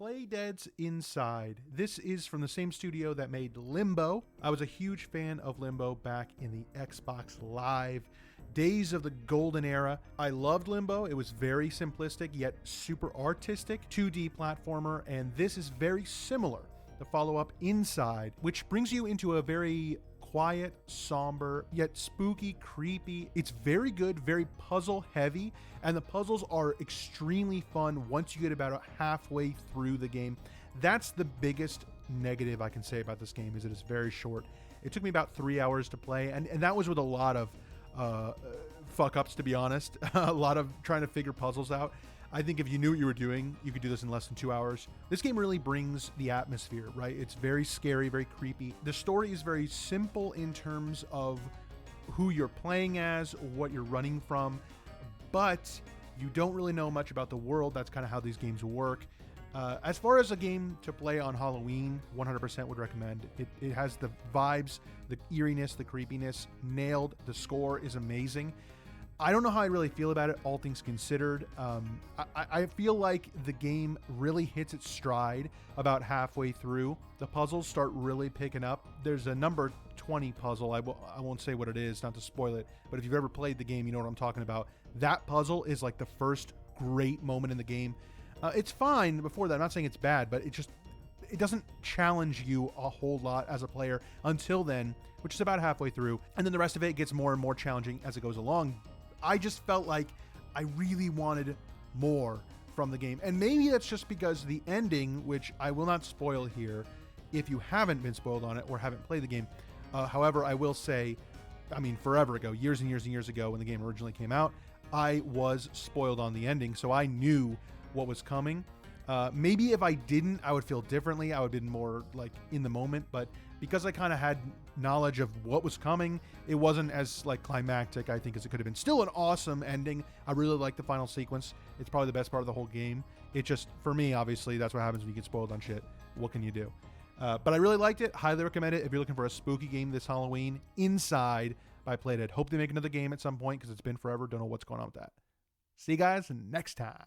Playdead's Inside. This is from the same studio that made Limbo. I was a huge fan of Limbo back in the Xbox Live days of the golden era. I loved Limbo. It was very simplistic yet super artistic 2D platformer, and this is very similar. The follow-up Inside, which brings you into a very quiet, somber, yet spooky, creepy. It's very good, very puzzle heavy, and the puzzles are extremely fun once you get about halfway through the game. That's the biggest negative I can say about this game, is that it's very short. It took me about 3 hours to play, and that was with a lot of fuck-ups, to be honest. A lot of trying to figure puzzles out. I think if you knew what you were doing, you could do this in less than 2 hours. This game really brings the atmosphere, right? It's very scary, very creepy. The story is very simple in terms of who you're playing as, what you're running from, but you don't really know much about the world. That's kind of how these games work. As far as a game to play on Halloween, 100% would recommend. It has the vibes, the eeriness, the creepiness, nailed. The score is amazing. I don't know how I really feel about it, all things considered. I feel like the game really hits its stride about halfway through. The puzzles start really picking up. There's a number 20 puzzle. I won't say what it is, not to spoil it, but if you've ever played the game, you know what I'm talking about. That puzzle is like the first great moment in the game. It's fine before that. I'm not saying it's bad, but it doesn't challenge you a whole lot as a player until then, which is about halfway through. And then the rest of it gets more and more challenging as it goes along. I just felt like I really wanted more from the game. And maybe that's just because the ending, which I will not spoil here if you haven't been spoiled on it or haven't played the game. However, I will say, I mean, forever ago, years and years and years ago when the game originally came out, I was spoiled on the ending, so I knew what was coming. Maybe if I didn't, I would feel differently. I would have been more like in the moment, but because I kind of had knowledge of what was coming, it wasn't as like climactic, I think, as it could have been. Still an awesome ending. I really like the final sequence. It's probably the best part of the whole game. It just, for me, obviously, that's what happens when you get spoiled on shit. What can you do? But I really liked it. Highly recommend it if you're looking for a spooky game this Halloween. Inside by Playdead. Hope they make another game at some point because it's been forever. Don't know what's going on with that. See you guys next time.